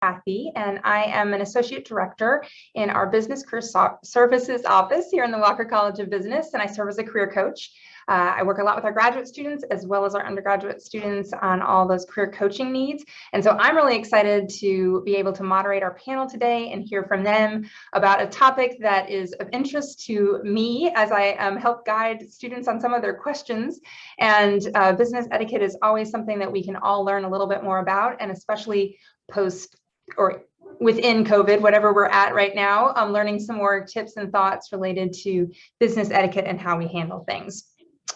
Kathy, and I am an associate director in our business career services office here in the Walker College of Business, and I serve as a career coach. I work a lot with our graduate students as well as our undergraduate students on all those career coaching needs. And so I'm really excited to be able to moderate our panel today and hear from them about a topic that is of interest to me as I help guide students on some of their questions. And business etiquette is always something that we can all learn a little bit more about, and especially post or within COVID, whatever we're at right now, learning some more tips and thoughts related to business etiquette and how we handle things.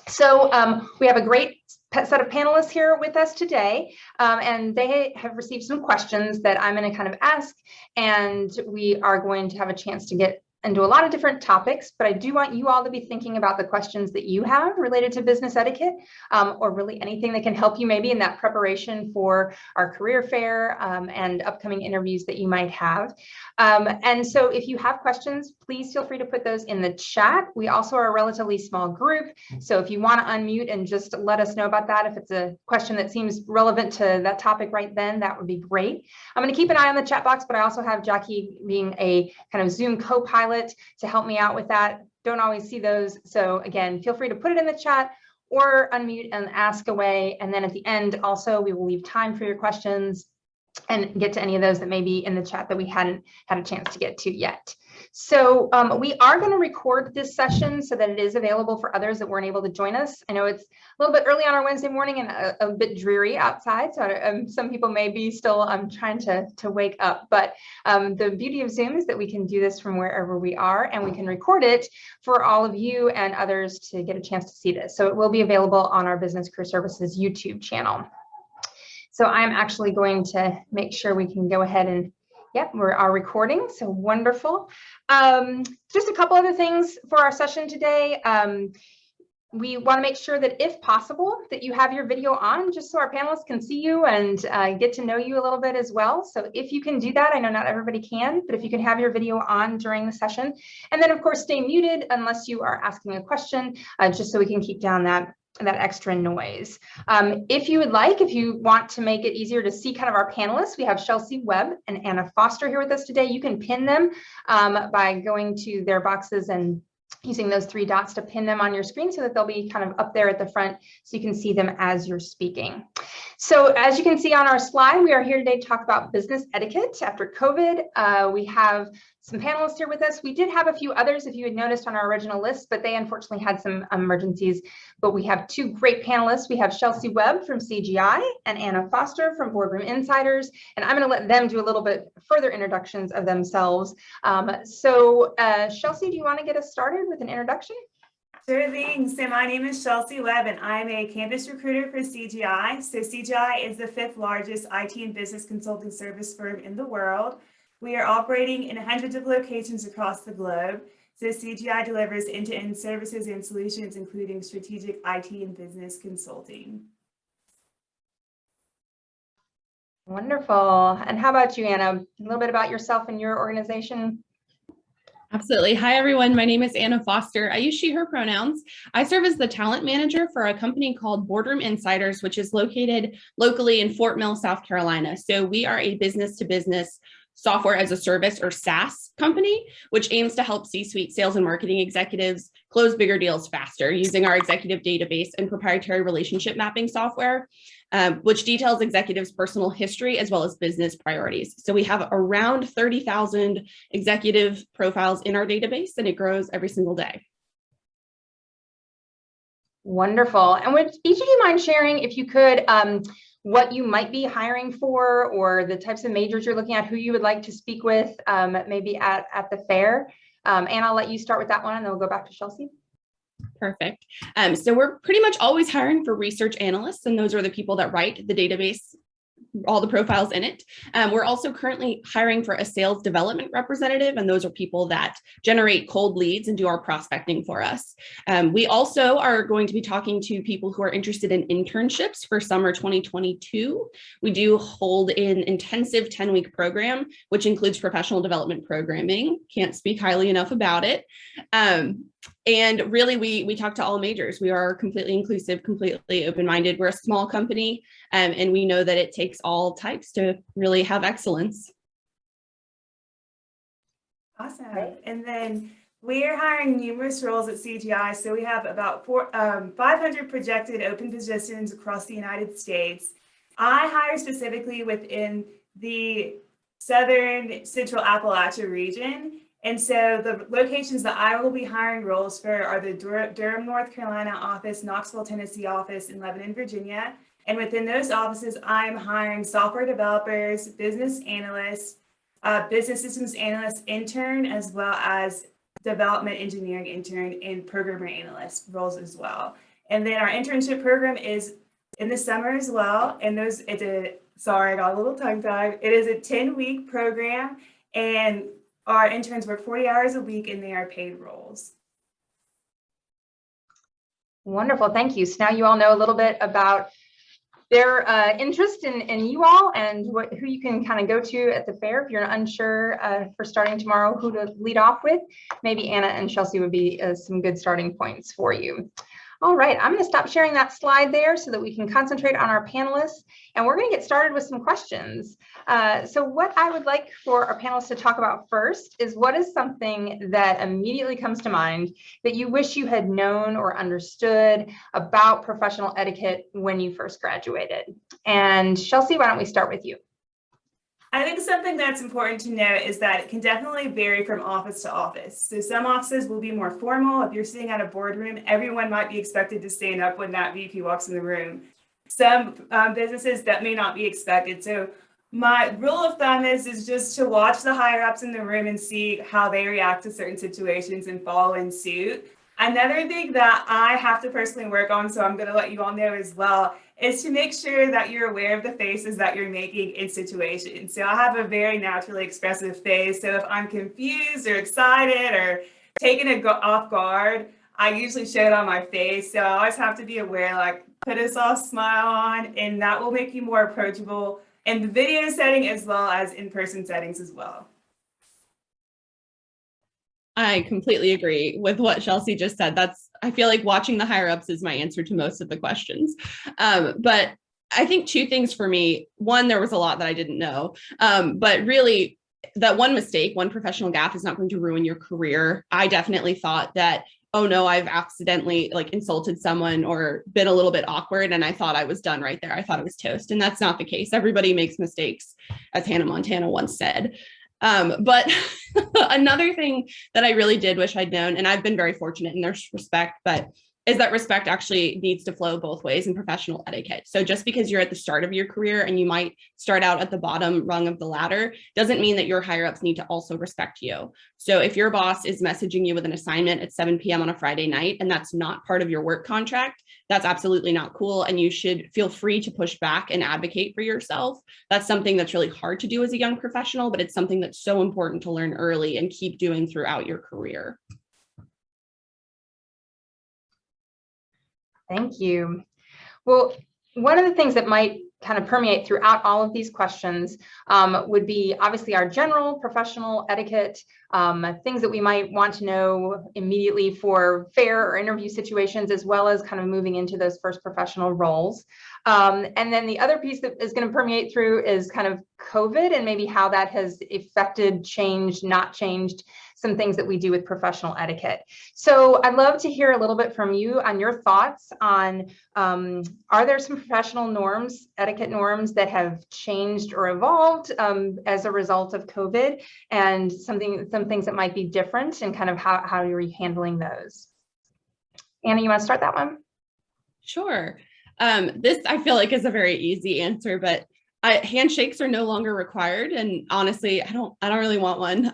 So we have a great set of panelists here with us today, and they have received some questions that I'm going to kind of ask, and we are going to have a chance to get into a lot of different topics, but I do want you all to be thinking about the questions that you have related to business etiquette, or really anything that can help you maybe in that preparation for our career fair and upcoming interviews that you might have. And so if you have questions, please feel free to put those in the chat. We also are a relatively small group, so if you want to unmute and just let us know about that, if it's a question that seems relevant to that topic right then, that would be great. I'm going to keep an eye on the chat box, but I also have Jackie being a kind of Zoom co-pilot to help me out with that. Don't always see those. So again, feel free to put it in the chat or unmute and ask away. And then at the end, also, we will leave time for your questions and get to any of those that may be in the chat that we hadn't had a chance to get to yet. So we are going to record this session so that it is available for others that weren't able to join us. I know it's a little bit early on our Wednesday morning and a bit dreary outside, so some people may be still trying to wake up. But the beauty of Zoom is that we can do this from wherever we are, and we can record it for all of you and others to get a chance to see this. So it will be available on our Business Career Services YouTube channel. So I'm actually going to make sure we can go ahead and, yep, we are recording, so wonderful. Just a couple other things for our session today. We want to make sure that if possible, that you have your video on just so our panelists can see you and get to know you a little bit as well. So if you can do that, I know not everybody can, but if you can have your video on during the session. And then of course, stay muted unless you are asking a question, just so we can keep down that extra noise. If you would like, if you want to make it easier to see kind of our panelists, we have Shelsi, Webb, and Anna Foster here with us today. You can pin them by going to their boxes and using those three dots to pin them on your screen so that they'll be kind of up there at the front so you can see them as you're speaking. So as you can see on our slide, we are here today to talk about business etiquette after COVID. We have some panelists here with us. We did have a few others, if you had noticed, on our original list, but they unfortunately had some emergencies. But we have two great panelists. We have Shelsi Webb from CGI and Anna Foster from Boardroom Insiders. And I'm going to let them do a little bit further introductions of themselves. Shelsi, do you want to get us started with an introduction? Sure thing. So my name is Shelsi Webb, and I'm a campus recruiter for CGI. So CGI is the 5th largest IT and business consulting service firm in the world. We are operating in hundreds of locations across the globe. So CGI delivers end-to-end services and solutions, including strategic IT and business consulting. Wonderful. And how about you, Anna? A little bit about yourself and your organization. Absolutely. Hi, everyone. My name is Anna Foster. I use she, her pronouns. I serve as the talent manager for a company called Boardroom Insiders, which is located locally in Fort Mill, South Carolina. So we are a business-to-business software as a service or SaaS company, which aims to help C-suite sales and marketing executives close bigger deals faster using our executive database and proprietary relationship mapping software, which details executives' personal history as well as business priorities. So we have around 30,000 executive profiles in our database, and it grows every single day. Wonderful. And would each of you mind sharing, if you could, what you might be hiring for, or the types of majors you're looking at, who you would like to speak with, maybe at the fair? And I'll let you start with that one, and then we'll go back to Shelsi. Perfect. So we're pretty much always hiring for research analysts, and those are the people that write the database, all the profiles in it. We're also currently hiring for a sales development representative, and those are people that generate cold leads and do our prospecting for us. We also are going to be talking to people who are interested in internships for summer 2022. We do hold an intensive 10-week program, which includes professional development programming. Can't speak highly enough about it. And really, we talk to all majors. We are completely inclusive, completely open-minded. We're a small company, and we know that it takes all types to really have excellence. Awesome. And then we're hiring numerous roles at CGI. So we have about 500 projected open positions across the United States. I hire specifically within the Southern Central Appalachia region. And so the locations that I will be hiring roles for are the Durham, North Carolina office, Knoxville, Tennessee office, and Lebanon, Virginia. And within those offices, I'm hiring software developers, business analysts, business systems analyst intern, as well as development engineering intern and programmer analyst roles as well. And then our internship program is in the summer as well. And sorry, I got a little tongue-tied. It is a 10-week program, and our interns work 40 hours a week, and they are paid roles. Wonderful, thank you. So now you all know a little bit about their interest in you all and who you can kind of go to at the fair if you're unsure for starting tomorrow who to lead off with. Maybe Anna and Shelsi would be some good starting points for you. All right, I'm going to stop sharing that slide there so that we can concentrate on our panelists, and we're going to get started with some questions. So what I would like for our panelists to talk about first is what is something that immediately comes to mind that you wish you had known or understood about professional etiquette when you first graduated? And Shelsi, why don't we start with you? I think something that's important to note is that it can definitely vary from office to office. So some offices will be more formal. If you're sitting at a boardroom, everyone might be expected to stand up when that VP walks in the room. Some businesses that may not be expected. So my rule of thumb is just to watch the higher ups in the room and see how they react to certain situations and follow in suit. Another thing that I have to personally work on, so I'm going to let you all know as well, is to make sure that you're aware of the faces that you're making in situations. So I have a very naturally expressive face. So if I'm confused or excited or taken off guard, I usually show it on my face. So I always have to be aware, like put a soft smile on, and that will make you more approachable in the video setting as well as in-person settings as well. I completely agree with what Shelsi just said. I feel like watching the higher ups is my answer to most of the questions. But I think two things for me. One, there was a lot that I didn't know, but really that one mistake, one professional gaffe is not going to ruin your career. I definitely thought that, oh no, I've accidentally insulted someone or been a little bit awkward, and I thought I was done right there. I thought it was toast, and that's not the case. Everybody makes mistakes, as Hannah Montana once said. But another thing that I really did wish I'd known, and I've been very fortunate in this respect, but is that respect actually needs to flow both ways in professional etiquette. So just because you're at the start of your career and you might start out at the bottom rung of the ladder, doesn't mean that your higher ups need to also respect you. So if your boss is messaging you with an assignment at 7 p.m. on a Friday night, and that's not part of your work contract, that's absolutely not cool. And you should feel free to push back and advocate for yourself. That's something that's really hard to do as a young professional, but it's something that's so important to learn early and keep doing throughout your career. Thank you. Well, one of the things that might kind of permeate throughout all of these questions would be obviously our general professional etiquette, things that we might want to know immediately for fair or interview situations, as well as kind of moving into those first professional roles. And then the other piece that is going to permeate through is kind of COVID and maybe how that has affected, changed, not changed some things that we do with professional etiquette. So I'd love to hear a little bit from you on your thoughts on, are there some professional norms, etiquette norms that have changed or evolved as a result of COVID, and some things that might be different, and kind of how you're handling those? Anna, you want to start that one? Sure. This I feel like is a very easy answer, but handshakes are no longer required. And honestly, I don't really want one.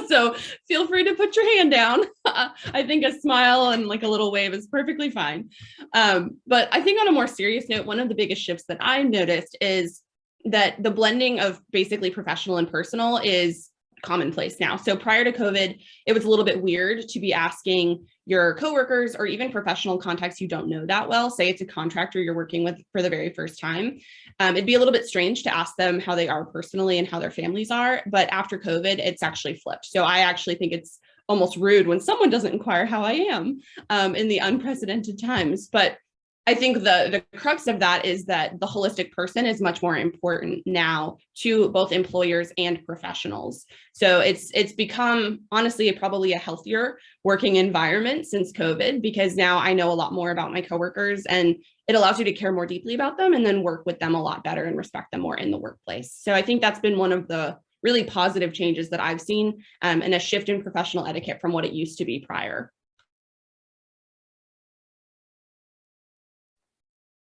So feel free to put your hand down. I think a smile and a little wave is perfectly fine. But I think on a more serious note, one of the biggest shifts that I noticed is that the blending of basically professional and personal is commonplace now. So prior to COVID, it was a little bit weird to be asking your coworkers or even professional contacts you don't know that well, say it's a contractor you're working with for the very first time. It'd be a little bit strange to ask them how they are personally and how their families are. But after COVID, it's actually flipped. So I actually think it's almost rude when someone doesn't inquire how I am in the unprecedented times. But I think the crux of that is that the holistic person is much more important now to both employers and professionals. So it's become, honestly, probably a healthier working environment since COVID, because now I know a lot more about my coworkers, and it allows you to care more deeply about them and then work with them a lot better and respect them more in the workplace. So I think that's been one of the really positive changes that I've seen, and a shift in professional etiquette from what it used to be prior.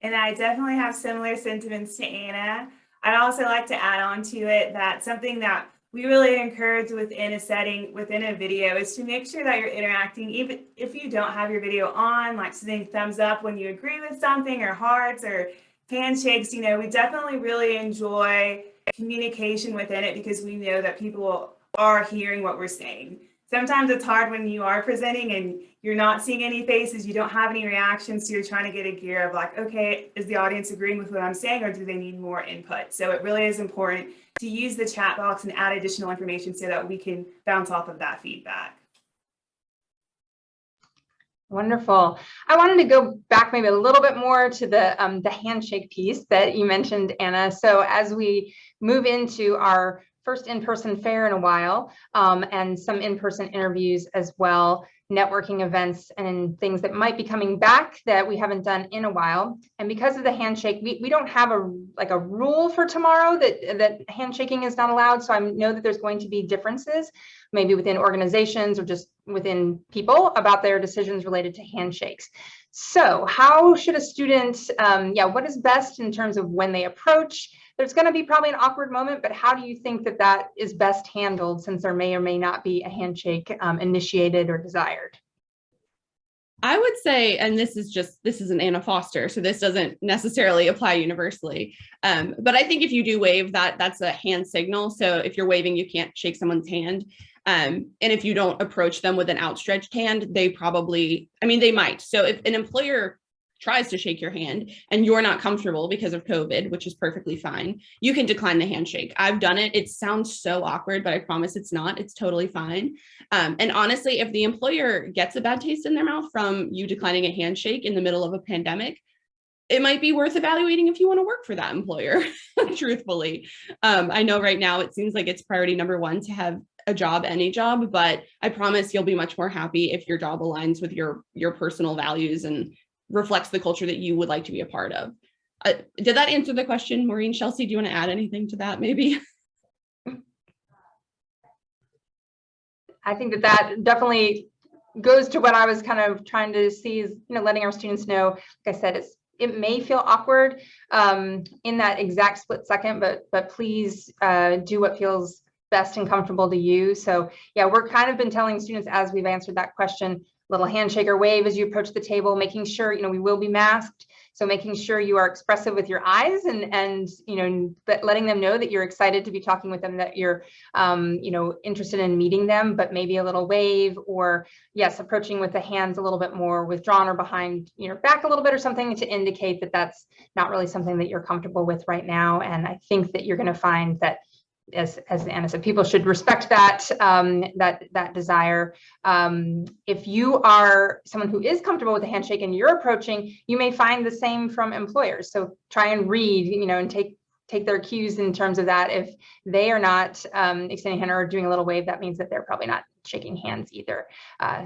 And I definitely have similar sentiments to Anna. I'd also like to add on to it that something that we really encourage within a setting, within a video, is to make sure that you're interacting, even if you don't have your video on, like sending thumbs up when you agree with something, or hearts, or handshakes. You know, we definitely really enjoy communication within it, because we know that people are hearing what we're saying. Sometimes it's hard when you are presenting and you're not seeing any faces, you don't have any reactions, so you're trying to get a gear of like, okay, is the audience agreeing with what I'm saying, or do they need more input? So it really is important to use the chat box and add additional information so that we can bounce off of that feedback. Wonderful. I wanted to go back maybe a little bit more to the handshake piece that you mentioned, Anna. So as we move into our first in-person fair in a while, and some in-person interviews as well, networking events and things that might be coming back that we haven't done in a while. And because of the handshake, we don't have a rule for tomorrow that handshaking is not allowed. So I know that there's going to be differences, maybe within organizations or just within people, about their decisions related to handshakes. So how should a student, what is best in terms of when they approach? There's going to be probably an awkward moment, but how do you think that is best handled, since there may or may not be a handshake initiated or desired? I would say, and this is an Anna Foster, so this doesn't necessarily apply universally. But I think if you do wave, that's a hand signal. So if you're waving, you can't shake someone's hand. And if you don't approach them with an outstretched hand, they might. So if an employer tries to shake your hand and you're not comfortable because of COVID, which is perfectly fine, you can decline the handshake. I've done it. It sounds so awkward, but I promise it's not. It's totally fine. And honestly, if the employer gets a bad taste in their mouth from you declining a handshake in the middle of a pandemic, it might be worth evaluating if you want to work for that employer, truthfully. I know right now it seems like it's priority number one to have a job, any job, but I promise you'll be much more happy if your job aligns with your personal values and reflects the culture that you would like to be a part of. Did that answer the question, Maureen? Shelsi, do you want to add anything to that maybe? I think that definitely goes to what I was kind of trying to see, is, letting our students know, like I said, it may feel awkward in that exact split second, but please do what feels best and comfortable to you. So yeah, we're kind of been telling students, as we've answered that question, little handshake or wave as you approach the table, making sure, we will be masked. So making sure you are expressive with your eyes and but letting them know that you're excited to be talking with them, that you're, interested in meeting them, but maybe a little wave, or yes, approaching with the hands a little bit more withdrawn or behind your back a little bit, or something to indicate that that's not really something that you're comfortable with right now. And I think that you're going to find that, as Anna said, people should respect that that desire. If you are someone who is comfortable with the handshake and you're approaching, you may find the same from employers. So try and read, and take their cues in terms of that. If they are not extending a hand or doing a little wave, that means that they're probably not shaking hands either.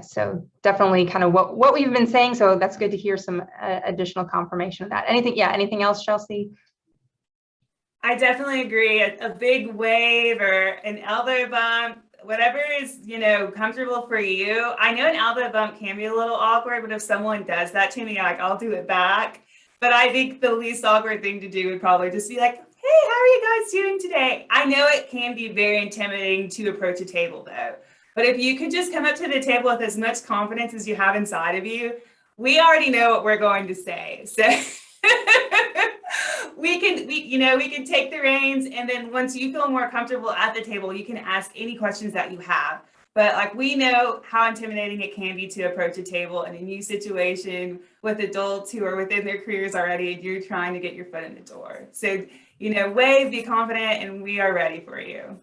So definitely kind of what we've been saying. So that's good to hear some additional confirmation of that. Anything else, Shelsi? I definitely agree. A big wave or an elbow bump, whatever is, comfortable for you. I know an elbow bump can be a little awkward, but if someone does that to me, I'll do it back. But I think the least awkward thing to do would probably just be like, hey, how are you guys doing today? I know it can be very intimidating to approach a table though. But if you could just come up to the table with as much confidence as you have inside of you, we already know what we're going to say. So we can take the reins, and then once you feel more comfortable at the table, you can ask any questions that you have. But we know how intimidating it can be to approach a table in a new situation with adults who are within their careers already, and you're trying to get your foot in the door. So, wave, be confident, and we are ready for you.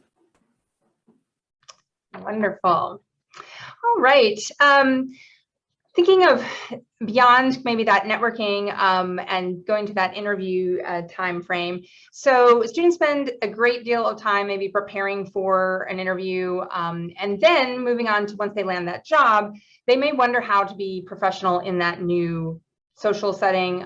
Wonderful. All right. Thinking of beyond maybe that networking and going to that interview time frame. So students spend a great deal of time maybe preparing for an interview, and then moving on to once they land that job, they may wonder how to be professional in that new social setting,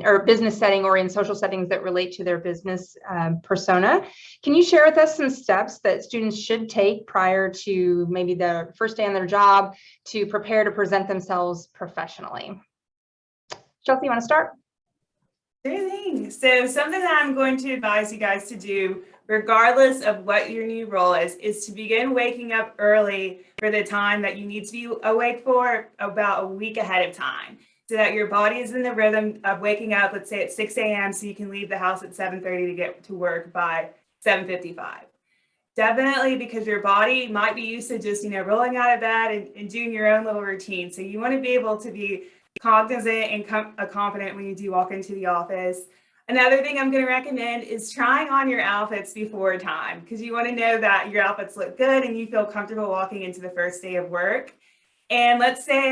or business setting, or in social settings that relate to their business persona. Can you share with us some steps that students should take prior to maybe the first day on their job to prepare to present themselves professionally? Shelsi, you want to start? Sure thing. So something that I'm going to advise you guys to do, regardless of what your new role is to begin waking up early for the time that you need to be awake for, about a week ahead of time, so that your body is in the rhythm of waking up, let's say at 6 a.m. so you can leave the house at 7:30 to get to work by 7:55. Definitely, because your body might be used to just, rolling out of bed and doing your own little routine. So you want to be able to be cognizant and confident when you do walk into the office. Another thing I'm going to recommend is trying on your outfits before time, because you want to know that your outfits look good and you feel comfortable walking into the first day of work. And let's say,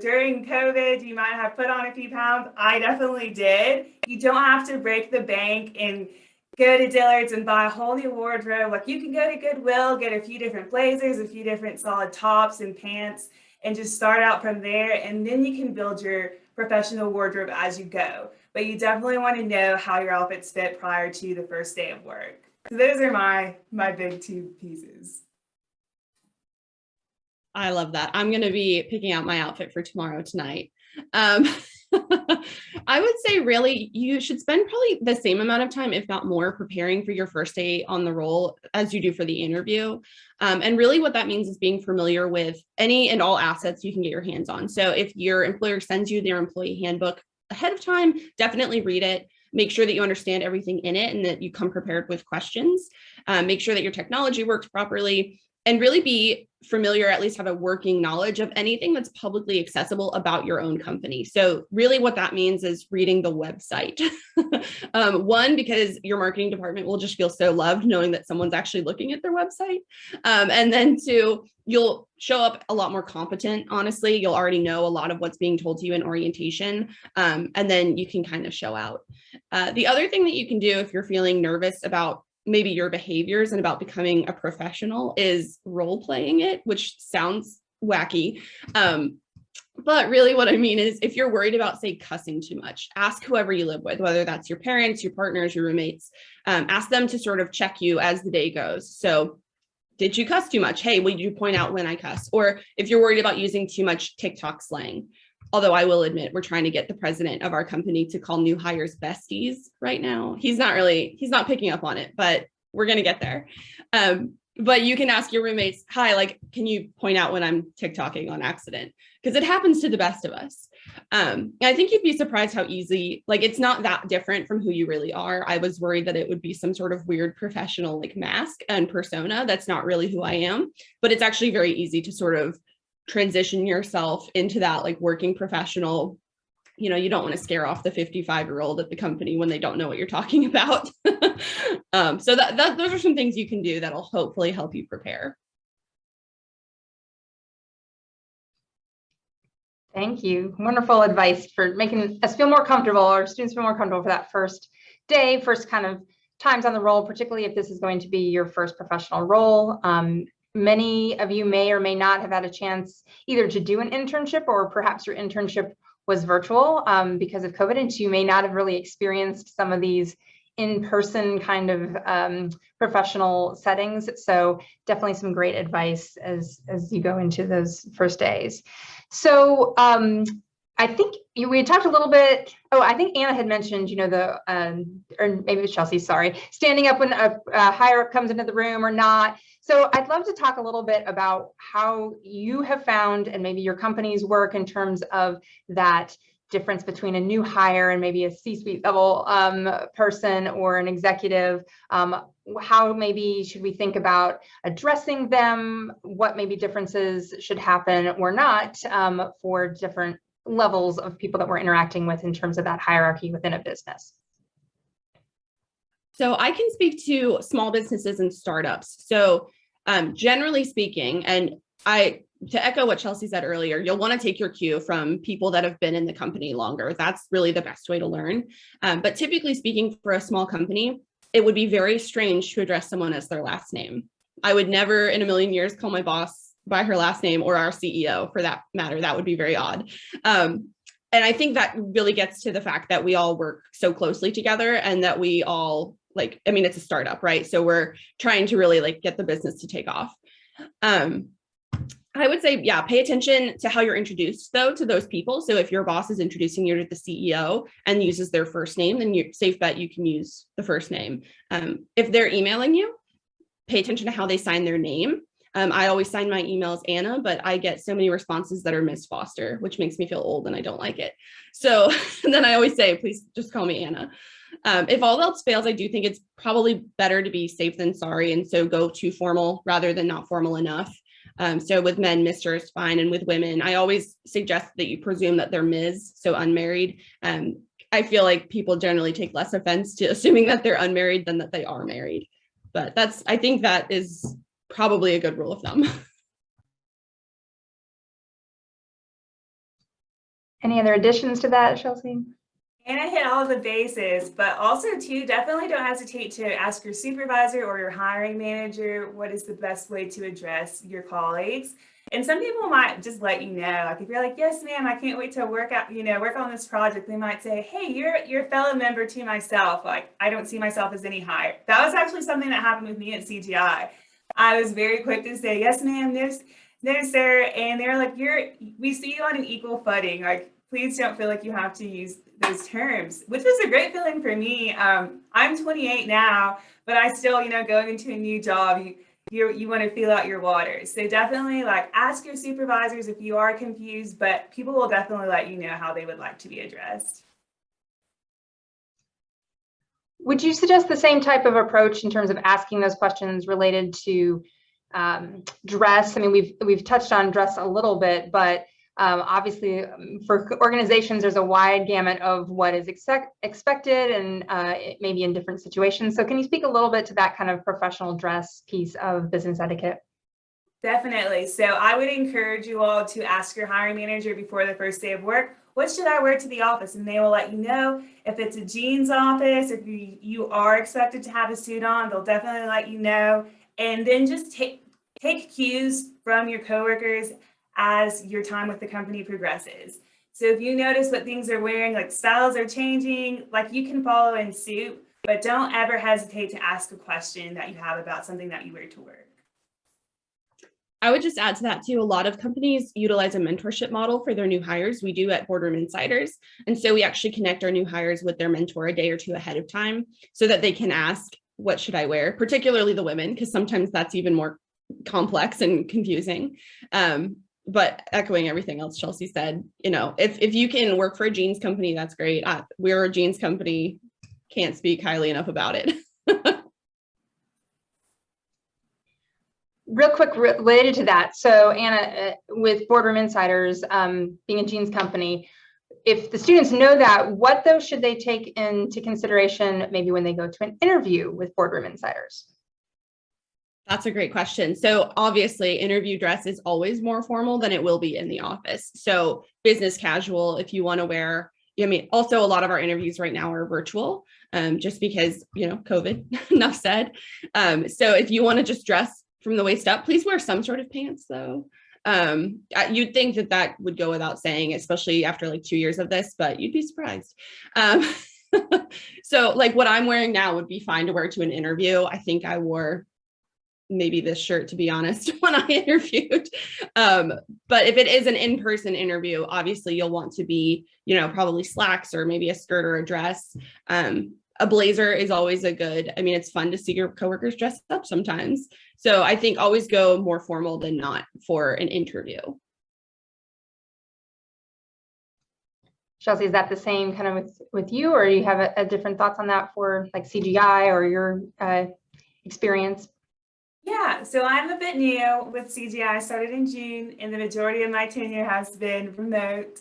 during COVID, you might have put on a few pounds. I definitely did. You don't have to break the bank and go to Dillard's and buy a whole new wardrobe. Like, you can go to Goodwill, get a few different blazers, a few different solid tops and pants, and just start out from there. And then you can build your professional wardrobe as you go. But you definitely want to know how your outfits fit prior to the first day of work. So those are my big two pieces. I love that. I'm going to be picking out my outfit for tomorrow tonight. I would say really you should spend probably the same amount of time, if not more, preparing for your first day on the role as you do for the interview. And really what that means is being familiar with any and all assets you can get your hands on. So if your employer sends you their employee handbook ahead of time, definitely read it. Make sure that you understand everything in it and that you come prepared with questions. Make sure that your technology works properly, and really be familiar, at least have a working knowledge of anything that's publicly accessible about your own company. So really what that means is reading the website. One, because your marketing department will just feel so loved knowing that someone's actually looking at their website. And then two, you'll show up a lot more competent, honestly. You'll already know a lot of what's being told to you in orientation, and then you can kind of show out. The other thing that you can do if you're feeling nervous about maybe your behaviors and about becoming a professional is role playing it, which sounds wacky. But really what I mean is if you're worried about, say, cussing too much, ask whoever you live with, whether that's your parents, your partners, your roommates, ask them to sort of check you as the day goes. So did you cuss too much? Hey, would you point out when I cuss? Or if you're worried about using too much TikTok slang, although I will admit we're trying to get the president of our company to call new hires besties right now. He's not picking up on it, but we're going to get there. But you can ask your roommates, hi, can you point out when I'm TikToking on accident? Because it happens to the best of us. I think you'd be surprised how easy, it's not that different from who you really are. I was worried that it would be some sort of weird professional mask and persona. That's not really who I am, but it's actually very easy to sort of transition yourself into that working professional. You don't want to scare off the 55-year-old at the company when they don't know what you're talking about. So those are some things you can do that'll hopefully help you prepare. Thank you. Wonderful advice for making us feel more comfortable, or students feel more comfortable for that first day, first kind of times on the role, particularly if this is going to be your first professional role. Many of you may or may not have had a chance either to do an internship, or perhaps your internship was virtual because of COVID, and so you may not have really experienced some of these in-person kind of professional settings. So definitely some great advice as you go into those first days. So I think we had talked a little bit. Oh, I think Anna had mentioned, or maybe it was Shelsi, sorry, standing up when a higher up comes into the room or not. So I'd love to talk a little bit about how you have found, and maybe your company's work in terms of that difference between a new hire and maybe a C-suite level person or an executive. How maybe should we think about addressing them? What maybe differences should happen or not for different levels of people that we're interacting with in terms of that hierarchy within a business? So I can speak to small businesses and startups. So generally speaking, and I to echo what Shelsi said earlier, you'll want to take your cue from people that have been in the company longer. That's really the best way to learn. But typically speaking, for a small company, it would be very strange to address someone as their last name. I would never in a million years call my boss by her last name, or our CEO for that matter. That would be very odd. And I think that really gets to the fact that we all work so closely together, and that we all it's a startup, right? So we're trying to really get the business to take off. I would say, yeah, pay attention to how you're introduced though to those people. So if your boss is introducing you to the CEO and uses their first name, then you're safe bet you can use the first name. If they're emailing you, pay attention to how they sign their name. I always sign my emails Anna, but I get so many responses that are Miss Foster, which makes me feel old and I don't like it. So then I always say, please just call me Anna. If all else fails, I do think it's probably better to be safe than sorry. And so go too formal rather than not formal enough. So with men, Mr. is fine. And with women, I always suggest that you presume that they're Ms., so unmarried. I feel like people generally take less offense to assuming that they're unmarried than that they are married. But I think that is probably a good rule of thumb. Any other additions to that, Shelsi? Anna hit all of the bases, but also too, definitely don't hesitate to ask your supervisor or your hiring manager what is the best way to address your colleagues. And some people might just let you know, like if you're like, yes, ma'am, I can't wait to work on this project. They might say, hey, you're a fellow member to myself. Like, I don't see myself as any higher. That was actually something that happened with me at CGI. I was very quick to say, yes, ma'am, no, sir. And they're like, we see you on an equal footing. Like, please don't feel like you have to use those terms, which was a great feeling for me. I'm 28 now, but I still, going into a new job, you want to feel out your waters. So definitely ask your supervisors if you are confused, but people will definitely let you know how they would like to be addressed. Would you suggest the same type of approach in terms of asking those questions related to dress? I mean, we've touched on dress a little bit, but obviously for organizations, there's a wide gamut of what is expected, and it may be in different situations. So can you speak a little bit to that kind of professional dress piece of business etiquette? Definitely. So I would encourage you all to ask your hiring manager before the first day of work, what should I wear to the office? And they will let you know. If it's a jeans office, if you are expected to have a suit on, they'll definitely let you know. And then just take cues from your coworkers as your time with the company progresses. So if you notice what things are wearing, like styles are changing, you can follow in suit, but don't ever hesitate to ask a question that you have about something that you wear to work. I would just add to that too, a lot of companies utilize a mentorship model for their new hires. We do at Boardroom Insiders. And so we actually connect our new hires with their mentor a day or two ahead of time so that they can ask, what should I wear? Particularly the women, because sometimes that's even more complex and confusing. But echoing everything else Shelsi said, if you can work for a jeans company, that's great. We're a jeans company, can't speak highly enough about it. Real quick, related to that. So Anna, with Boardroom Insiders, being a jeans company, if the students know that, what though should they take into consideration maybe when they go to an interview with Boardroom Insiders? That's a great question. So obviously interview dress is always more formal than it will be in the office. So business casual, if you want to wear, also a lot of our interviews right now are virtual, just because, COVID, enough said. So if you want to just dress from the waist up, please wear some sort of pants though. You'd think that would go without saying, especially after 2 years of this, but you'd be surprised. So what I'm wearing now would be fine to wear to an interview. I think I wore maybe this shirt, to be honest, when I interviewed. But if it is an in-person interview, obviously you'll want to be, probably slacks or maybe a skirt or a dress. A blazer is always it's fun to see your coworkers dress up sometimes. So I think always go more formal than not for an interview. Shelsi, is that the same kind of with you, or do you have a different thoughts on that for CGI or your experience? Yeah, so I'm a bit new with CGI. I started in June, and the majority of my tenure has been remote.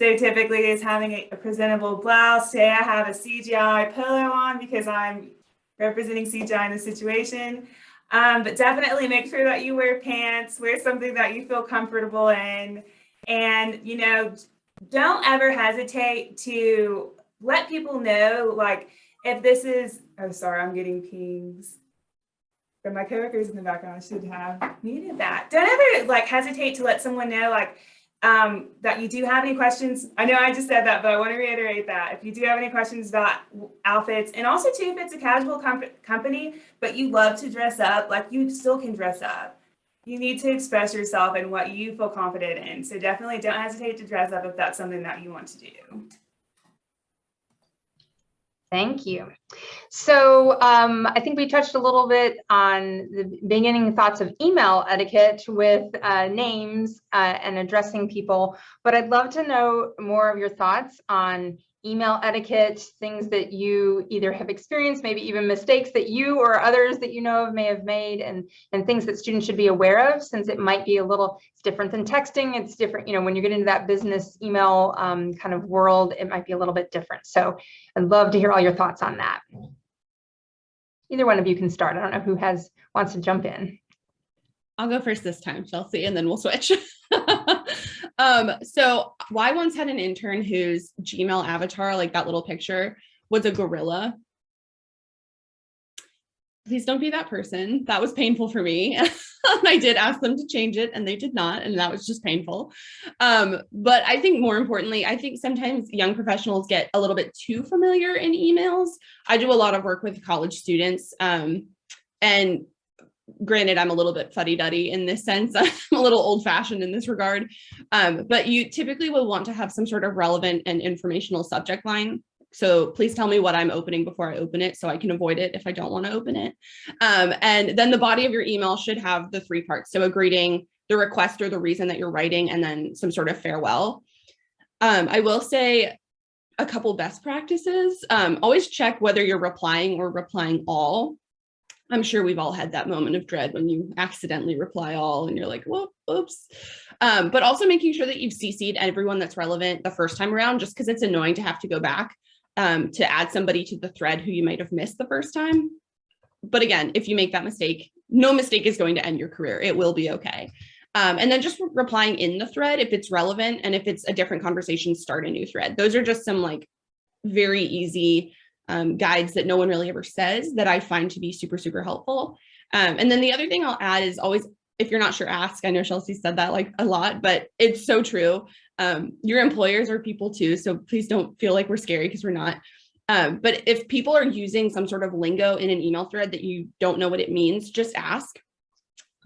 So typically it's having a presentable blouse. Today I have a CGI polo on because I'm representing CGI in the situation. But definitely make sure that you wear pants, wear something that you feel comfortable in. And, you know, don't ever hesitate to let people know, like, if this is, oh, sorry, I'm getting pings. But my coworkers in the background should have muted that. Don't ever like hesitate to let someone know, like, that you do have any questions. I know I just said that, but I want to reiterate that if you do have any questions about outfits, and also too, if it's a casual company, but you love to dress up, like, you still can dress up. You need to express yourself and what you feel confident in. So definitely don't hesitate to dress up if that's something that you want to do. Thank you. So I think we touched a little bit on the beginning thoughts of email etiquette with names and addressing people, but I'd love to know more of your thoughts on email etiquette, things that you either have experienced, maybe even mistakes that you or others that you know of may have made, and things that students should be aware of, since it might be a little, it's different than texting. It's different, you know, when you get into that business email kind of world, it might be a little bit different. So I'd love to hear all your thoughts on that. Either one of you can start. I don't know who wants to jump in. I'll go first this time, Shelsi, and then we'll switch. So I once had an intern whose Gmail avatar, like that little picture, was a gorilla. Please don't be that person. That was painful for me. I did ask them to change it and they did not, and that was just painful. But I think more importantly, I think sometimes young professionals get a little bit too familiar in emails. I do a lot of work with college students, and granted, I'm a little bit fuddy-duddy in this sense. I'm a little old-fashioned in this regard, but you typically will want to have some sort of relevant and informational subject line. So please tell me what I'm opening before I open it so I can avoid it if I don't want to open it. And then the body of your email should have the 3 parts. So a greeting, the request or the reason that you're writing, and then some sort of farewell. I will say a couple best practices. Always check whether you're replying or replying all. I'm sure we've all had that moment of dread when you accidentally reply all and you're like, whoop, oops. But also making sure that you've CC'd everyone that's relevant the first time around, just because it's annoying to have to go back to add somebody to the thread who you might have missed the first time. But again, if you make that mistake, no mistake is going to end your career. It will be okay. And then just replying in the thread if it's relevant, and if it's a different conversation, start a new thread. Those are just some like very easy guides that no one really ever says that I find to be super, super helpful. And then the other thing I'll add is always, if you're not sure, ask. I know Shelsi said that like a lot, but it's so true. Your employers are people too, so please don't feel like we're scary, because we're not. But if people are using some sort of lingo in an email thread that you don't know what it means, just ask.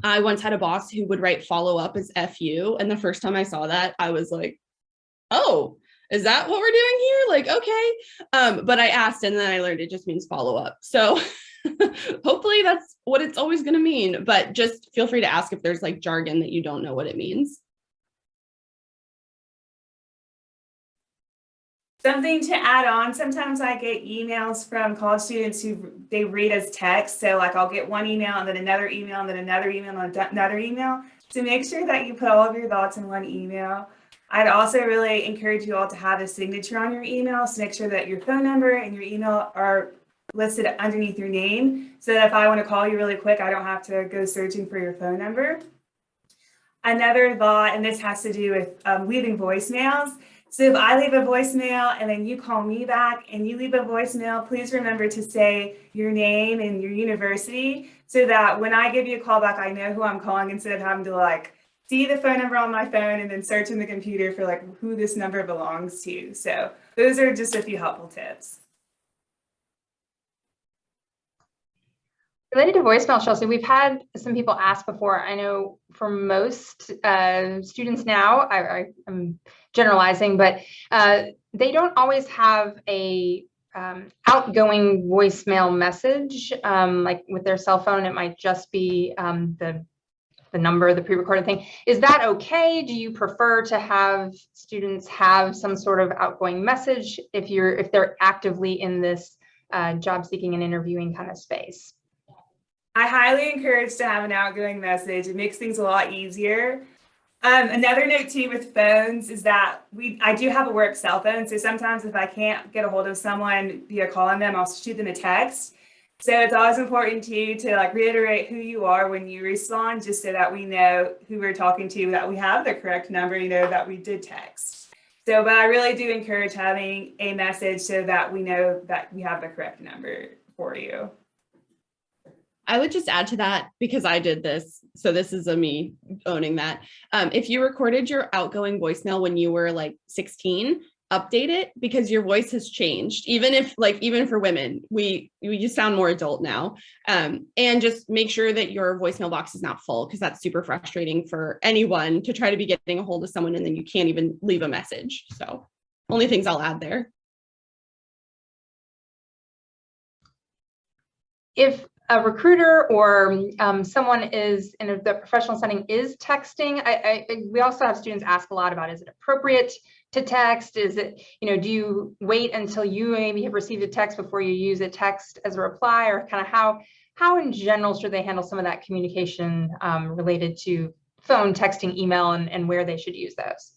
I once had a boss who would write follow up as FU, and the first time I saw that, I was like, oh, is that what we're doing here? Like, okay. But I asked, and then I learned it just means follow up. So hopefully that's what it's always going to mean, but just feel free to ask if there's like jargon that you don't know what it means. Something to add on, sometimes I get emails from college students who they read as text. So like I'll get one email and then another email and then another email and another email. So make sure that you put all of your thoughts in one email. I'd also really encourage you all to have a signature on your email. So make sure that your phone number and your email are listed underneath your name, so that if I want to call you really quick, I don't have to go searching for your phone number. Another thought, and this has to do with leaving voicemails. So if I leave a voicemail and then you call me back and you leave a voicemail, please remember to say your name and your university, so that when I give you a call back, I know who I'm calling, instead of having to like see the phone number on my phone and then search in the computer for like who this number belongs to. So those are just a few helpful tips. Related to voicemail, Shelsi, we've had some people ask before. I know for most students now, I'm generalizing, but they don't always have a outgoing voicemail message. Like with their cell phone, it might just be the number, the pre-recorded thing. Is that okay? Do you prefer to have students have some sort of outgoing message if they're actively in this job seeking and interviewing kind of space? I highly encourage to have an outgoing message. It makes things a lot easier. Another note too with phones is that I do have a work cell phone. So sometimes if I can't get a hold of someone via calling them, I'll shoot them a text. So it's always important to like reiterate who you are when you respond, just so that we know who we're talking to, that we have the correct number, that we did text. So, but I really do encourage having a message so that we know that we have the correct number for you. I would just add to that, because I did this, so this is me owning that. If you recorded your outgoing voicemail when you were like 16, update it, because your voice has changed. Even for women, we just sound more adult now. And just make sure that your voicemail box is not full, because that's super frustrating for anyone to try to be getting a hold of someone and then you can't even leave a message. So only things I'll add there. If a recruiter or someone is in the professional setting is texting, we also have students ask a lot about, is it appropriate to text? Is it, do you wait until you maybe have received a text before you use a text as a reply, or kind of how in general should they handle some of that communication related to phone, texting, email, and where they should use those?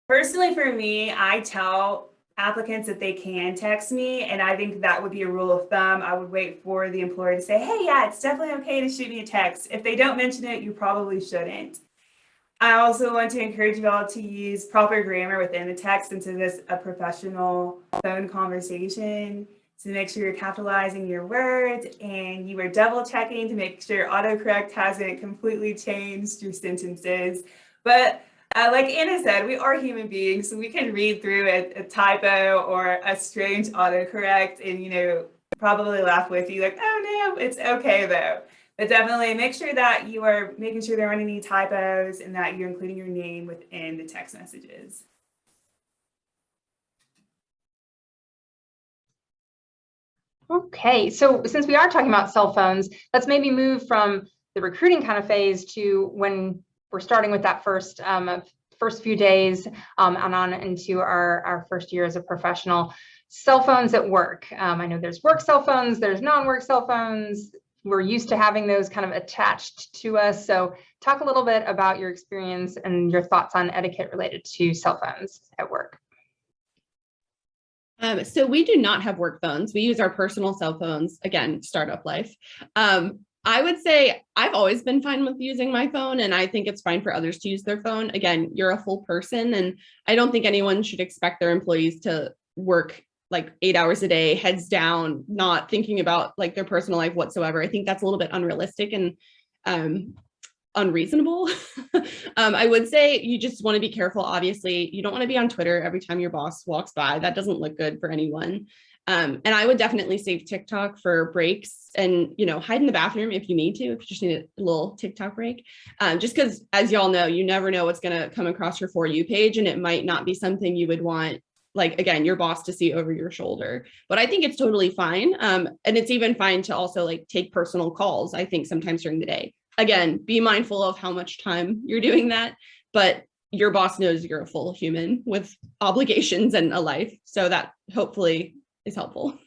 Personally, for me, I tell applicants that they can text me, and I think that would be a rule of thumb. I would wait for the employer to say, hey, yeah, it's definitely okay to shoot me a text. If they don't mention it, you probably shouldn't. I also want to encourage you all to use proper grammar within the text, since it is a professional phone conversation. So make sure you're capitalizing your words, and you are double checking to make sure autocorrect hasn't completely changed your sentences. But like Anna said, we are human beings, so we can read through a typo or a strange autocorrect and, probably laugh with you like, oh no, it's okay though. But definitely make sure that you are making sure there aren't any typos and that you're including your name within the text messages. Okay, so since we are talking about cell phones, let's maybe move from the recruiting kind of phase to when we're starting with that first few days and on into our first year as a professional. Cell phones at work. I know there's work cell phones, there's non-work cell phones. We're used to having those kind of attached to us. So talk a little bit about your experience and your thoughts on etiquette related to cell phones at work. So we do not have work phones. We use our personal cell phones. Again, startup life. I would say I've always been fine with using my phone, and I think it's fine for others to use their phone. Again, you're a full person, and I don't think anyone should expect their employees to work like 8 hours a day, heads down, not thinking about like their personal life whatsoever. I think that's a little bit unrealistic and unreasonable. I would say you just want to be careful. Obviously, you don't want to be on Twitter every time your boss walks by. That doesn't look good for anyone. And I would definitely save TikTok for breaks, and hide in the bathroom if you need to, if you just need a little TikTok break. Just because, as y'all know, you never know what's going to come across your For You page, and it might not be something you would want, like, again, your boss to see over your shoulder. But I think it's totally fine. And it's even fine to also like take personal calls, I think, sometimes during the day. Again, be mindful of how much time you're doing that, but your boss knows you're a full human with obligations and a life. So that hopefully is helpful.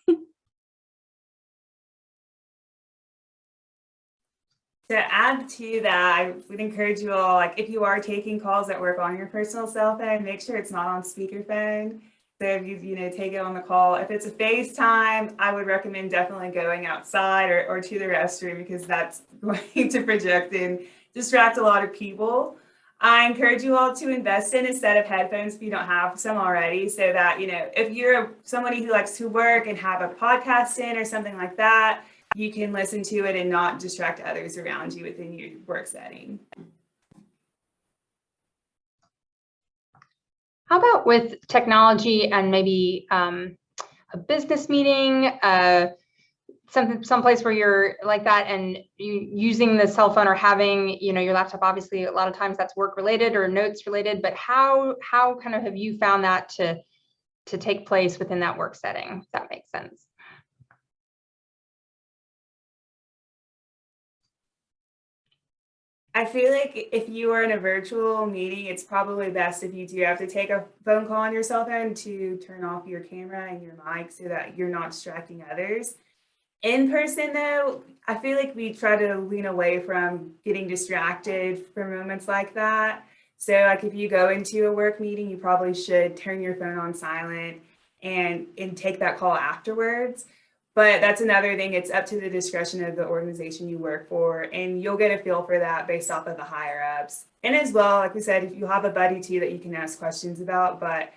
To add to that, I would encourage you all, like if you are taking calls at work on your personal cell phone, make sure it's not on speakerphone. So if you take it on the call, if it's a FaceTime, I would recommend definitely going outside or to the restroom, because that's going to project and distract a lot of people. I encourage you all to invest in a set of headphones if you don't have some already, so that, if you're somebody who likes to work and have a podcast in or something like that, you can listen to it and not distract others around you within your work setting. How about with technology and maybe a business meeting, someplace where you're like that, and you using the cell phone or having your laptop? Obviously, a lot of times that's work related or notes related, but how kind of have you found that to take place within that work setting, if that makes sense? I feel like if you are in a virtual meeting, it's probably best if you do have to take a phone call on your cell phone to turn off your camera and your mic so that you're not distracting others. In person though, I feel like we try to lean away from getting distracted for moments like that. So like if you go into a work meeting, you probably should turn your phone on silent and take that call afterwards. But that's another thing. It's up to the discretion of the organization you work for, and you'll get a feel for that based off of the higher ups. And as well, like we said, if you have a buddy too that you can ask questions about, I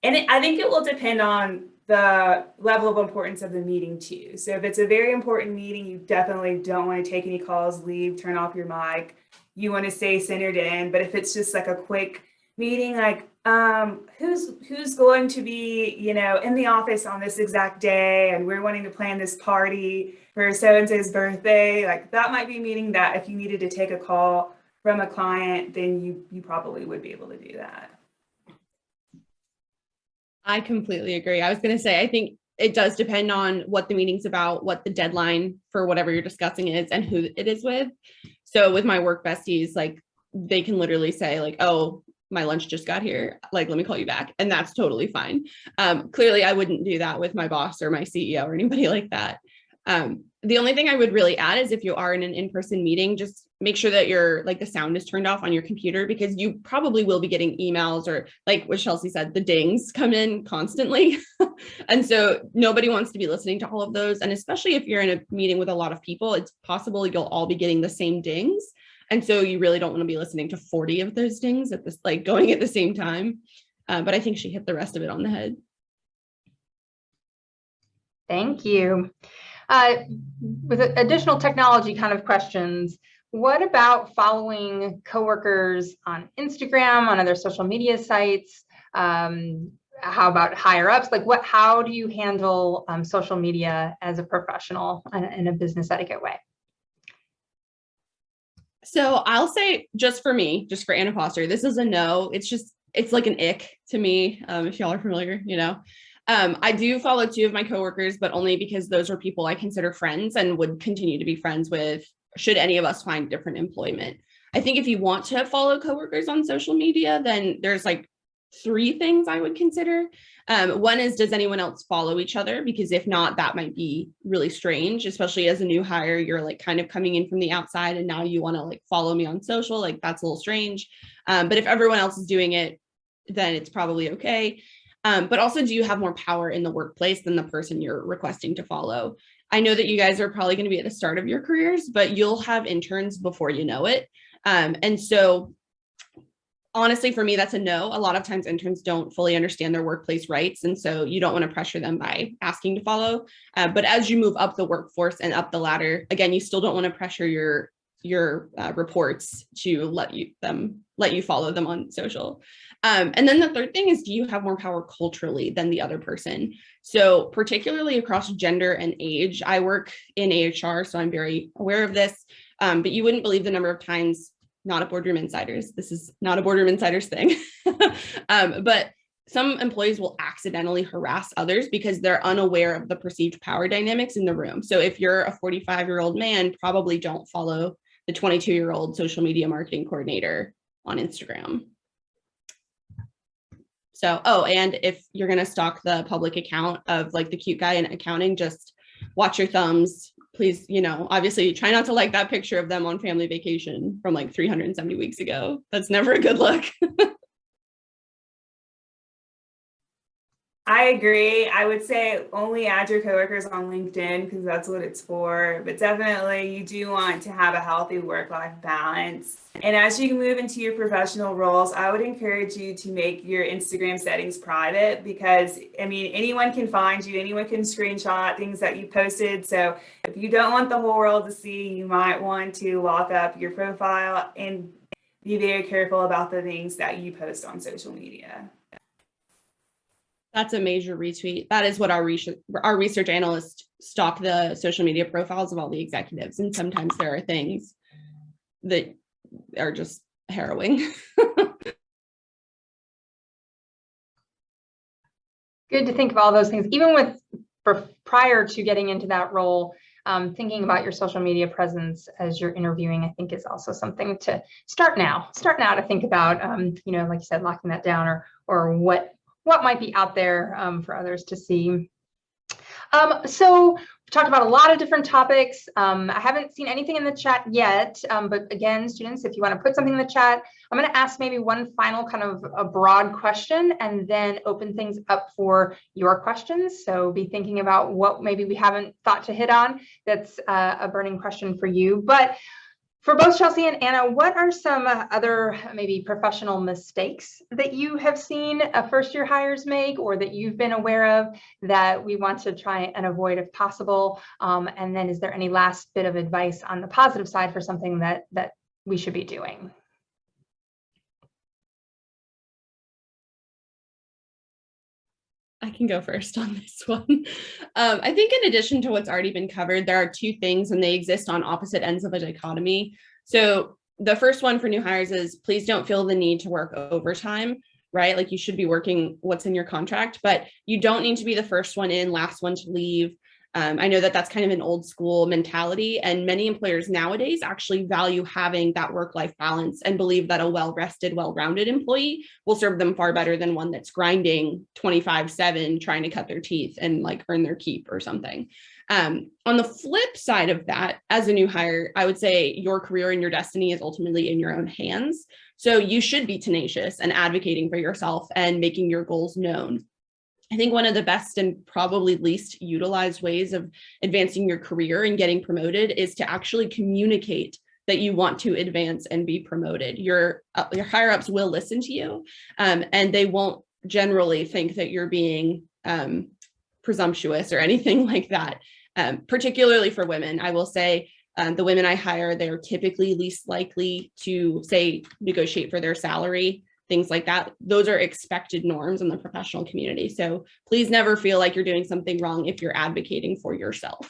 think it will depend on the level of importance of the meeting too. So if it's a very important meeting, you definitely don't want to take any calls, leave, turn off your mic. You want to stay centered in. But if it's just like a quick meeting, like who's going to be, in the office on this exact day, and we're wanting to plan this party for so-and-so's birthday, like that might be a meeting that if you needed to take a call from a client, then you probably would be able to do that. I completely agree. I was going to say, I think it does depend on what the meeting's about, what the deadline for whatever you're discussing is, and who it is with. So with my work besties, like they can literally say like, oh, my lunch just got here, like, let me call you back. And that's totally fine. Clearly I wouldn't do that with my boss or my CEO or anybody like that. The only thing I would really add is if you are in an in-person meeting, just make sure that the sound is turned off on your computer, because you probably will be getting emails or, like what Shelsi said, the dings come in constantly. And so nobody wants to be listening to all of those. And especially if you're in a meeting with a lot of people, it's possible you'll all be getting the same dings. And so you really don't want to be listening to 40 of those dings at this, like going at the same time. But I think she hit the rest of it on the head. Thank you. With additional technology kind of questions, what about following coworkers on Instagram, on other social media sites? How about higher ups? Like how do you handle social media as a professional in a business etiquette way? So I'll say, just for me, just for Anna Foster, this is a no. It's like an ick to me. If y'all are familiar, I do follow 2 of my coworkers, but only because those are people I consider friends and would continue to be friends with should any of us find different employment. I think if you want to follow coworkers on social media, then there's like 3 things I would consider. One is, does anyone else follow each other? Because if not, that might be really strange, especially as a new hire. You're like kind of coming in from the outside and now you want to like follow me on social, like that's a little strange. But if everyone else is doing it, then it's probably okay. But also, do you have more power in the workplace than the person you're requesting to follow? I know that you guys are probably going to be at the start of your careers, but you'll have interns before you know it. And so honestly, for me, that's a no. A lot of times interns don't fully understand their workplace rights. And so you don't want to pressure them by asking to follow. But as you move up the workforce and up the ladder, again, you still don't want to pressure your reports to let you follow them on social. And then the third thing is, do you have more power culturally than the other person? So particularly across gender and age, I work in HR, so I'm very aware of this, but you wouldn't believe the number of times, not at Boardroom Insiders, this is not a Boardroom Insiders thing, but some employees will accidentally harass others because they're unaware of the perceived power dynamics in the room. So if you're a 45-year-old man, probably don't follow the 22-year-old social media marketing coordinator on Instagram. So, and if you're going to stalk the public account of like the cute guy in accounting, just watch your thumbs. Please, obviously try not to like that picture of them on family vacation from like 370 weeks ago. That's never a good look. I agree. I would say only add your coworkers on LinkedIn because that's what it's for. But definitely you do want to have a healthy work-life balance. And as you move into your professional roles, I would encourage you to make your Instagram settings private because, anyone can find you, anyone can screenshot things that you posted. So if you don't want the whole world to see, you might want to lock up your profile and be very careful about the things that you post on social media. That's a major retweet. That is what our research analysts stalk the social media profiles of all the executives. And sometimes there are things that are just harrowing. Good to think of all those things, even prior to getting into that role. Thinking about your social media presence as you're interviewing, I think is also something to start now to think about, like you said, locking that down or what might be out there for others to see. So we talked about a lot of different topics. I haven't seen anything in the chat yet, but again, students, if you want to put something in the chat, I'm going to ask maybe one final kind of a broad question and then open things up for your questions. So be thinking about what maybe we haven't thought to hit on that's a burning question for you. But for both Shelsi and Anna, what are some other maybe professional mistakes that you have seen first-year hires make or that you've been aware of that we want to try and avoid if possible? And then is there any last bit of advice on the positive side for something that we should be doing? I can go first on this one. I think in addition to what's already been covered, there are two things and they exist on opposite ends of a dichotomy. So the first one for new hires is please don't feel the need to work overtime, right? Like you should be working what's in your contract, but you don't need to be the first one in, last one to leave. I know that that's kind of an old school mentality, and many employers nowadays actually value having that work-life balance and believe that a well-rested, well-rounded employee will serve them far better than one that's grinding 24/7, trying to cut their teeth and like earn their keep or something. On the flip side of that, as a new hire, I would say your career and your destiny is ultimately in your own hands. So you should be tenacious and advocating for yourself and making your goals known. I think one of the best and probably least utilized ways of advancing your career and getting promoted is to actually communicate that you want to advance and be promoted. Your higher ups will listen to you, and they won't generally think that you're being presumptuous or anything like that. Particularly for women, I will say the women I hire, they're typically least likely to say negotiate for their salary. Things like that. Those are expected norms in the professional community. So please never feel like you're doing something wrong if you're advocating for yourself.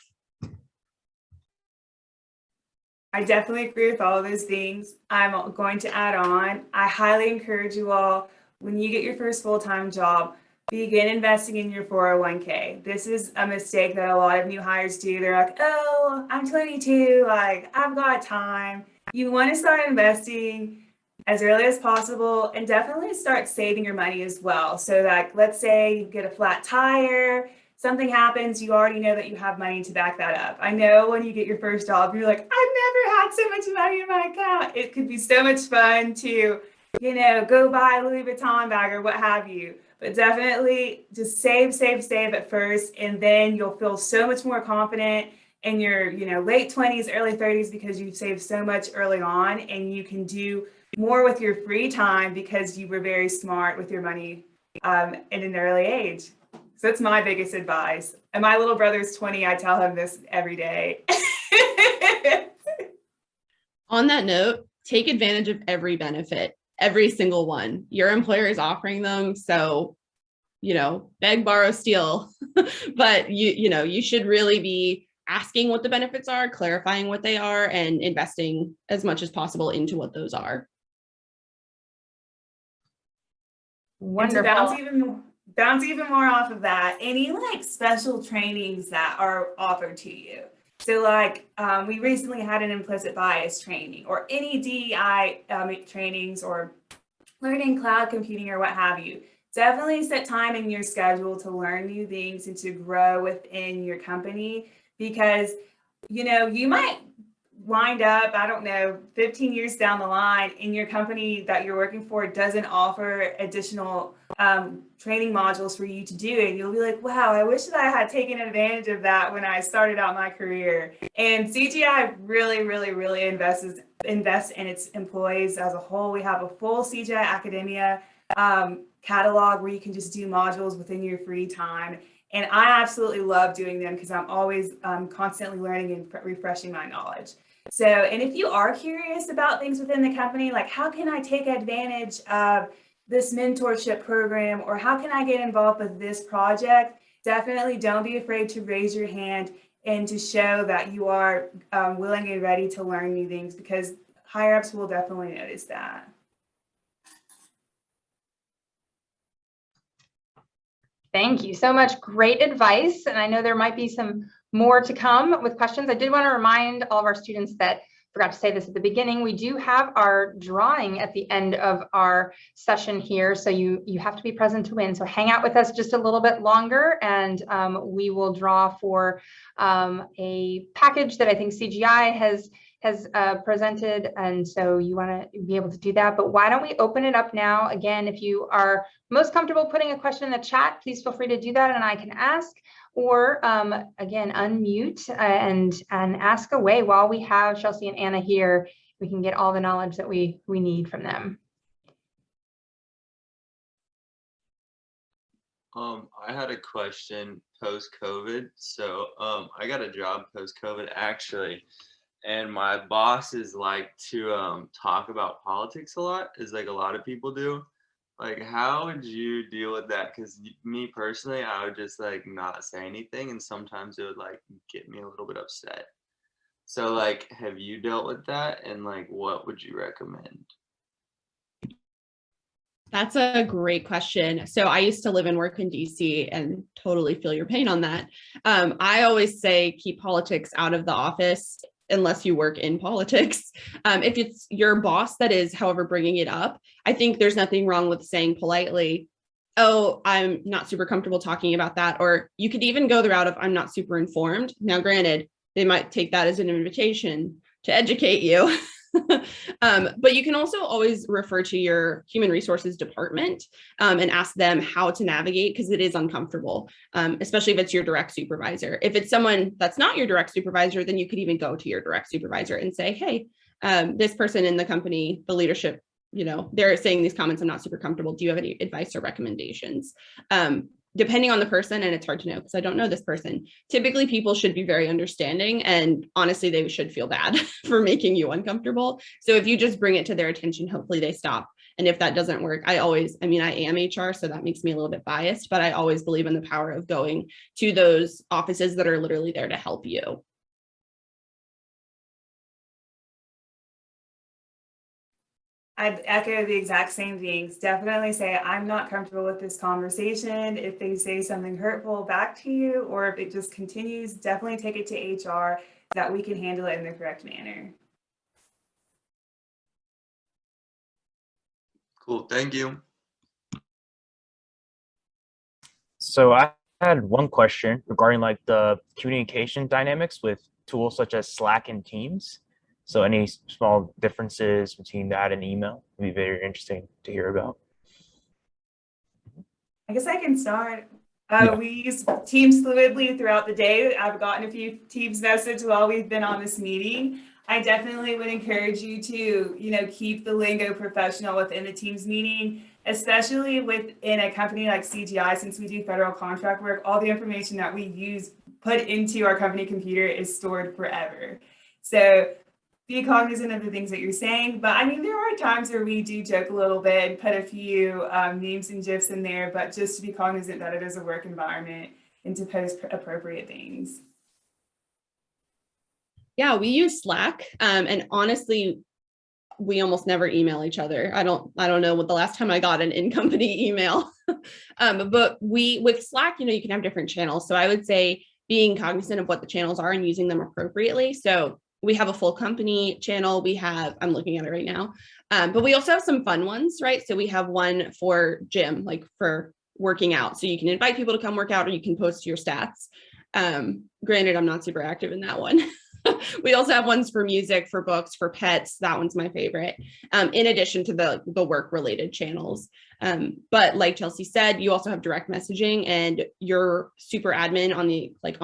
I definitely agree with all of those things. I'm going to add on, I highly encourage you all, when you get your first full-time job, begin investing in your 401k. This is a mistake that a lot of new hires do. They're like, oh, I'm 22, like I've got time. You want to start investing as early as possible and definitely start saving your money as well. So that let's say you get a flat tire, something happens, you already know that you have money to back that up. I know when you get your first job, you're like, I've never had so much money in my account. It could be so much fun to, you know, go buy a Louis Vuitton bag or what have you. But definitely just save at first, and then you'll feel so much more confident in your, you know, late 20s, early 30s because you've saved so much early on, and you can do more with your free time because you were very smart with your money at an early age. So that's my biggest advice. And my little brother's 20. I tell him this every day. On that note, take advantage of every benefit, every single one. Your employer is offering them. So, you know, beg, borrow, steal. But you should really be asking what the benefits are, clarifying what they are, and investing as much as possible into what those are. Wonderful. And to bounce even more off of that, any like special trainings that are offered to you. So like we recently had an implicit bias training, or any DEI trainings, or learning cloud computing or what have you. Definitely set time in your schedule to learn new things and to grow within your company, because you know you might wind up, I don't know, 15 years down the line, and your company that you're working for doesn't offer additional training modules for you to do. And you'll be like, wow, I wish that I had taken advantage of that when I started out my career. And CGI really, really, really invests in its employees as a whole. We have a full CGI Academia catalog where you can just do modules within your free time. And I absolutely love doing them because I'm always constantly learning and refreshing my knowledge. So, and if you are curious about things within the company, like how can I take advantage of this mentorship program, or how can I get involved with this project, definitely don't be afraid to raise your hand and to show that you are willing and ready to learn new things, because higher ups will definitely notice that. Thank you so much. Great advice. And I know there might be some more to come with questions. I did want to remind all of our students that forgot to say this at the beginning, we do have our drawing at the end of our session here. So you have to be present to win. So hang out with us just a little bit longer, and we will draw for a package that I think CGI has presented. And so you want to be able to do that. But why don't we open it up now? Again, if you are most comfortable putting a question in the chat, please feel free to do that and I can ask. Or again, unmute and ask away while we have Shelsi and Anna here. We can get all the knowledge that we need from them. I had a question post-COVID. So I got a job post-COVID actually, and my bosses like to talk about politics a lot, as like a lot of people do. Like, how would you deal with that? Because me personally, I would just like not say anything, and sometimes it would like get me a little bit upset. So like, have you dealt with that, and like, what would you recommend? That's a great question. So I used to live and work in DC and totally feel your pain on that. I always say keep politics out of the office unless you work in politics. If it's your boss that is, however, bringing it up, I think there's nothing wrong with saying politely, oh, I'm not super comfortable talking about that. Or you could even go the route of I'm not super informed. Now, granted, they might take that as an invitation to educate you. But you can also always refer to your human resources department and ask them how to navigate, because it is uncomfortable, especially if it's your direct supervisor. If it's someone that's not your direct supervisor, then you could even go to your direct supervisor and say, hey, this person in the company, the leadership, they're saying these comments, I'm not super comfortable. Do you have any advice or recommendations? Depending on the person, and it's hard to know because I don't know this person, typically people should be very understanding, and honestly, they should feel bad for making you uncomfortable. So if you just bring it to their attention, hopefully they stop. And if that doesn't work, I am HR, so that makes me a little bit biased, but I always believe in the power of going to those offices that are literally there to help you. I'd echo the exact same things. Definitely say, I'm not comfortable with this conversation. If they say something hurtful back to you, or if it just continues, definitely take it to HR so that we can handle it in the correct manner. Cool, thank you. So I had one question regarding like the communication dynamics with tools such as Slack and Teams. So any small differences between that and email would be very interesting to hear about. I guess I can start. Yeah. We use Teams fluidly throughout the day. I've gotten a few Teams messages while we've been on this meeting. I definitely would encourage you to, keep the lingo professional within the Teams meeting, especially within a company like CGI, since we do federal contract work. All the information that we put into our company computer is stored forever. So be cognizant of the things that you're saying. But there are times where we do joke a little bit, put a few memes and GIFs in there, but just to be cognizant that it is a work environment and to post appropriate things. Yeah, we use Slack, and honestly, we almost never email each other. I don't know what the last time I got an in-company email, but with Slack, you can have different channels. So I would say being cognizant of what the channels are and using them appropriately. So we have a full company channel. I'm looking at it right now, but we also have some fun ones, right? So we have one for gym, like for working out. So you can invite people to come work out, or you can post your stats. Granted, I'm not super active in that one. We also have ones for music, for books, for pets. That one's my favorite, in addition to the work-related channels. But like Shelsi said, you also have direct messaging, and your super admin on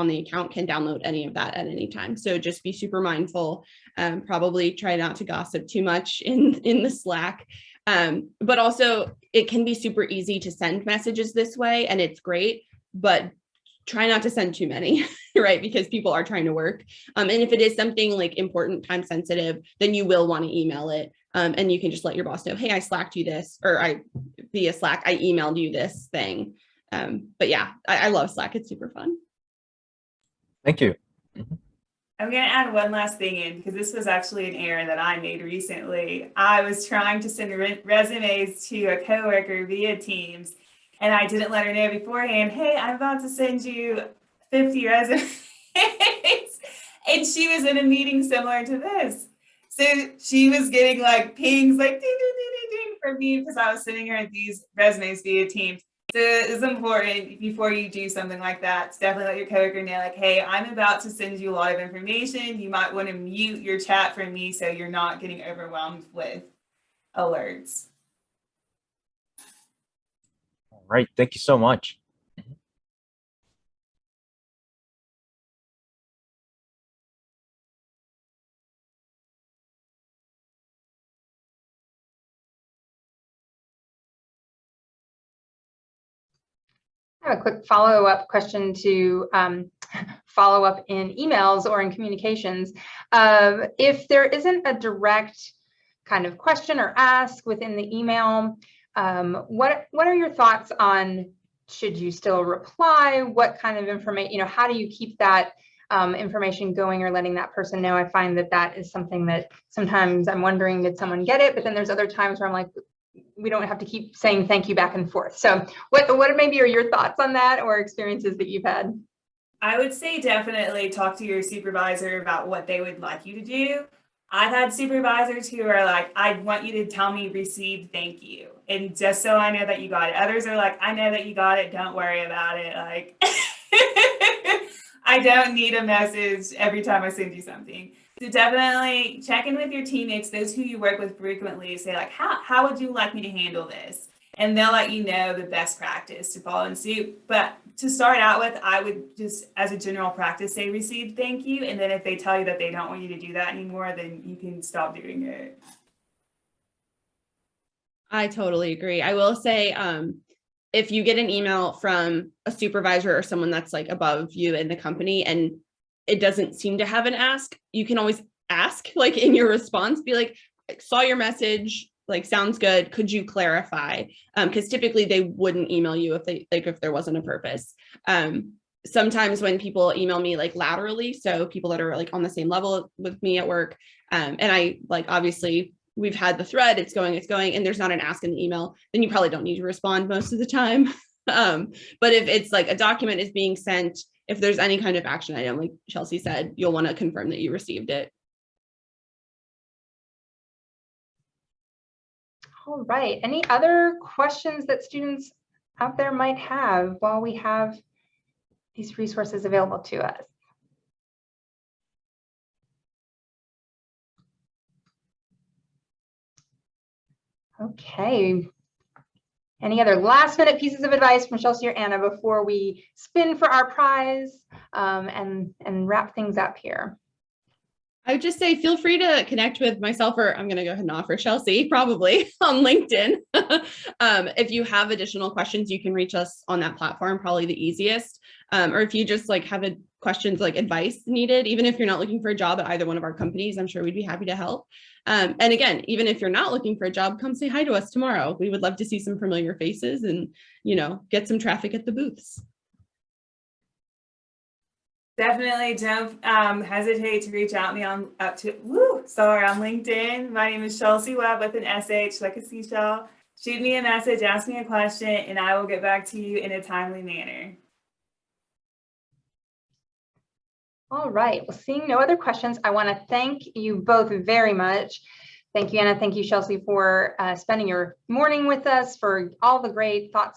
the account can download any of that at any time. So just be super mindful. Probably try not to gossip too much in the Slack. But also it can be super easy to send messages this way, and it's great, but try not to send too many, right? Because people are trying to work. And if it is something like important, time sensitive, then you will want to email it. And you can just let your boss know, hey, I Slacked you this, or via Slack, I emailed you this thing. But yeah, I love Slack. It's super fun. Thank you. I'm going to add one last thing in, because this was actually an error that I made recently. I was trying to send resumes to a coworker via Teams, and I didn't let her know beforehand, hey, I'm about to send you 50 resumes. And she was in a meeting similar to this. So she was getting like pings, like ding, ding, ding, ding, ding from me because I was sending her these resumes via Teams. So it's important before you do something like that to definitely let your coworker know, like, hey, I'm about to send you a lot of information. You might want to mute your chat from me so you're not getting overwhelmed with alerts. All right, thank you so much. I have a quick follow-up question to follow up in emails or in communications. If there isn't a direct kind of question or ask within the email, what are your thoughts on, should you still reply? What kind of information, how do you keep that information going or letting that person know? I find that is something that sometimes I'm wondering, did someone get it? But then there's other times where I'm like, we don't have to keep saying thank you back and forth. So what maybe are your thoughts on that or experiences that you've had? I would say definitely talk to your supervisor about what they would like you to do. I've had supervisors who are like, I want you to tell me received, thank you. And just so I know that you got it. Others are like, I know that you got it. Don't worry about it. Like, I don't need a message every time I send you something. So definitely check in with your teammates, those who you work with frequently, say like, how would you like me to handle this? And they'll let you know the best practice to follow in suit. But to start out with, I would just, as a general practice, say received thank you. And then if they tell you that they don't want you to do that anymore, then you can stop doing it. I totally agree. I will say, if you get an email from a supervisor or someone that's like above you in the company and it doesn't seem to have an ask, you can always ask, like in your response, be like, saw your message, like sounds good, could you clarify? Because typically they wouldn't email you if there wasn't a purpose. Sometimes when people email me like laterally, so people that are like on the same level with me at work, and I like, obviously we've had the thread, it's going, and there's not an ask in the email, then you probably don't need to respond most of the time. But if it's like a document is being sent, if there's any kind of action item, like Shelsi said, you'll want to confirm that you received it. All right. Any other questions that students out there might have while we have these resources available to us? Okay. Any other last minute pieces of advice from Shelsi or Anna before we spin for our prize and wrap things up here? I would just say, feel free to connect with myself, or I'm going to go ahead and offer Shelsi probably on LinkedIn. If you have additional questions, you can reach us on that platform, probably the easiest. Or if you just like have questions like advice needed, even if you're not looking for a job at either one of our companies, I'm sure we'd be happy to help. And again, even if you're not looking for a job, come say hi to us tomorrow. We would love to see some familiar faces and, get some traffic at the booths. Definitely don't hesitate to reach out to me on LinkedIn. My name is Shelsi Webb with an SH, like a seashell. Shoot me a message, ask me a question, and I will get back to you in a timely manner. All right. Well, seeing no other questions, I want to thank you both very much. Thank you, Anna. Thank you, Shelsi, for spending your morning with us, for all the great thoughts